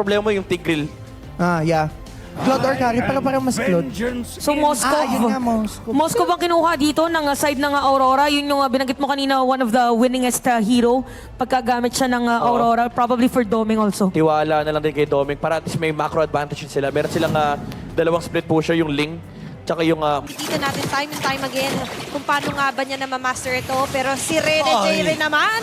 problema yung Tigreal. Yeah. Cloud or Carry, pero parang mas Cloud. So Moscow, Yun nga, Moscow. Moscow bang kinuha dito ng side ng Aurora? Yun yung binanggit mo kanina, one of the winningest hero pagkagamit siya ng Aurora, probably for doming also. Tiwala na lang din kay Doming para at least may macro advantage din sila. Meron silang dalawang split pusher, yung Ling, tsaka yung... Kita natin time and time again kung paano nga ba niya na ma-master ito. Pero si Rene J rin naman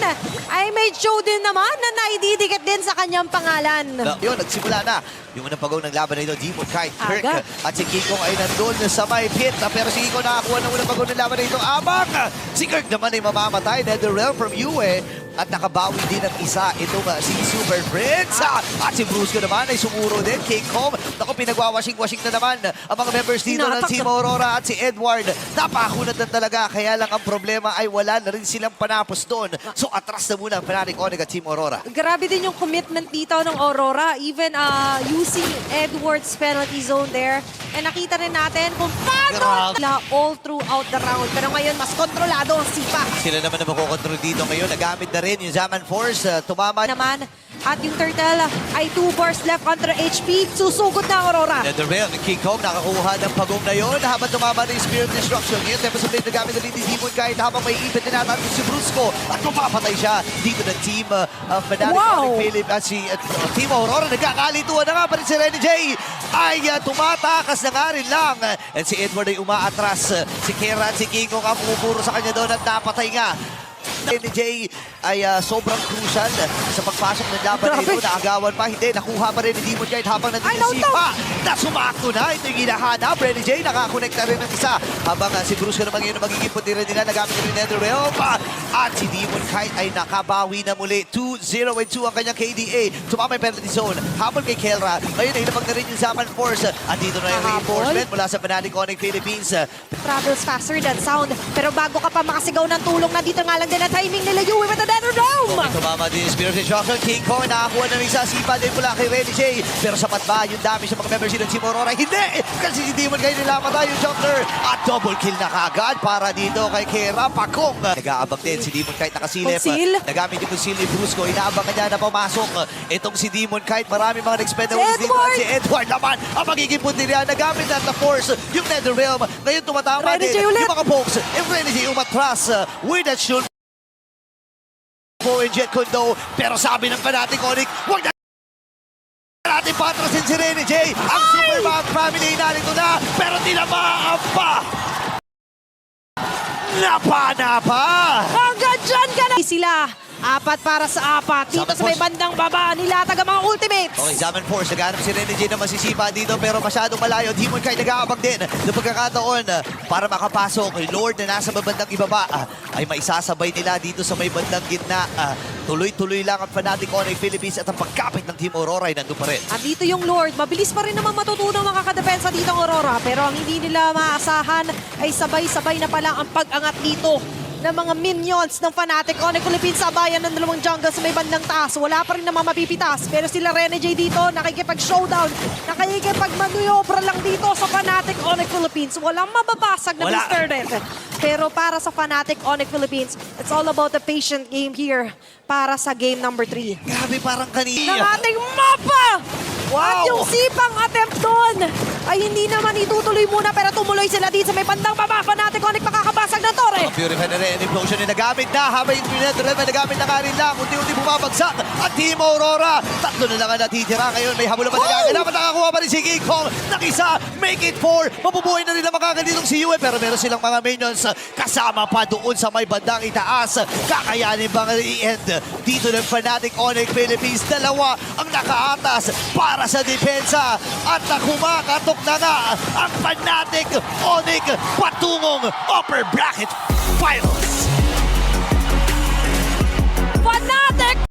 ay may show din naman na naididikit din sa kanyang pangalan. Yun, nagsimula na. Yung unang pagaw ng laban na ito, Demon Kite, Kirk, Aga. at si Kikong ay nandun sa may pit. Pero si Kikong nakakuha ng unang pagaw ng laban na ito. Abang! Si Kirk naman ay mamamatay. Netherrealm from UA. At nakabawi din ang isa itong si Super Prince. At si Brusco naman ay sumuro din. King Kong, naku, pinagwawashing-washing na naman ang mga members dito ng Hinatak Team Aurora at si Edward. Napakunat na talaga. Kaya lang ang problema ay wala na rin silang panapos doon. So atras na muna ang Fnatic Onyx at Team Aurora. Grabe din yung commitment dito ng Aurora. Even using Edward's penalty zone there. And nakita rin natin kung paano all throughout the round. Pero ngayon, mas kontrolado ang Sipa. Sila naman na makokontrol dito ngayon. Nagamit na rin yung Zaman Force. Tumama Naman, at yung Turtle ay 2 bars left under HP. Susugod na ang Aurora. Netherrealm, King Kong nakakuha ng pagong na yun habang tumama na yung Spirit Destruction. Ngayon, Tempest of Blade nagamit na rin ni Demon kahit habang may ipit din natin si Brusco at mapapatay siya dito ng Team Fnatic Onyx Philip at si Team Aurora. Nagkakalituan na nga pa rin si Rene J ay tumatakas na nga rin lang. And si Edward ay umaatras. Si Kera at si King Kong ang pumupuro sa kanya doon at napatay nga. Rene J ay sobrang crucial sa pagpasok ng laban na ito. Naagawan pa, hindi. Nakuha pa rin ni Demon kahit habang nandun yung Sipa. Na sumakto na. Ito yung hinahanap. Rene J nakakonekta rin ng isa. Habang si Bruce naman ngayon magiging puti rin nila. Nagamit rin Netherrealm. At si Demon Kite ay nakabawi na muli. 2-0-2 ang kanyang KDA. Tumama yung penalty zone. Habang kay Kelra. Ngayon ay hinabag na rin yung Zaman Force. At dito na yung reinforcement mula sa Fnatic Onyx Philippines. Travels faster than sound. Pero bago ka pa makasigaw ng tulong, nandito nga lang din ang timing nila Yui with the Netherrealm. Tumama din yung Spirit Destruction. King Kong nakakuha ng isa. Sipa din mula kay Rene J. Pero sapat ba yung damage sa mga members ng Team Aurora? Hindi! Kasi si Demon kayo nilamatay yung Joker. At double kill na kagad para dito kay Kera Pakong. Nag-aabang din si Demon kahit nakasilip. Nagamit yung conceal ni Brusco. Inaabangan niya na pumasok. Itong si Demon kahit marami mga nag-spend na ulit dito. At si Edward naman ang magiging punti niya. Nagamit na the force yung Netherrealm. Ngayon tumatama din yung mga pokes. And Rene J umatras with that shield. And Jet Kundo, pero sabi ng Fnatic Onyx, huwag na natin patrasin si Rene J. Ang Superman family narito na, pero tinamaan pa. Napa! Hanggang dyan ka na! Sila, 4 para sa 4. Dito sa may bandang baba, nilatag ang mga ultimates. Okay, Zaman Force, naghanap si Rene J na masisipa dito, pero masyadong malayo. Demon Kite nag-aabang din ng pagkakataon para makapasok. Lord na nasa bandang ibaba ay maisasabay nila dito sa may bandang gitna. Tuloy-tuloy lang ang Fnatic Onyx Philippines at ang pagkapit ng Team Aurora ay nandun pa rin. At dito yung Lord, mabilis pa rin naman matutunang makakadepensa dito ang Aurora. Pero ang hindi nila maasahan ay sabay-sabay na pala ang pag-angat dito ng mga minions ng Fnatic Onyx Philippines sa bayan ng dalawang jungle sa may bandang taas. Wala pa rin naman mapipitas. Pero sila Rene J dito, nakikipag-showdown, nakikipag-manuyobra lang dito sa Fnatic Onyx Philippines. Walang mababasag na Mr. Red. Pero para sa Fnatic Onyx Philippines, it's all about the patient game here para sa game number 3. Grabe, parang kanina. Ng ating mapa! Wow! At yung sipang attempt doon ay hindi naman itutuloy muna pero tumuloy sila dito sa may bandang baba. Fnatic Onyx makakabasag ng tore. Ang Purify na rin, implosion na nagamit na. Habang yung Netherrealm ay nagamit na nga rin lang. Unti-unti bumabagsak. At Team Aurora, 3 na lang ang natitira. Ngayon may habol na ba nagagalaman? Nakakuha pa rin si King Kong. Nakisa, make it 4. Mabubuhay na nila makakalitong si Yue. Pero meron silang mga minions kasama pa doon sa may bandang itaas. Kakayanin bang i-end dito ng Fnatic Onyx Philippines? 2 ang nakaatas para sa depensa. At kumakatok na nga ang Fnatic Onyx patungong upper bracket finals.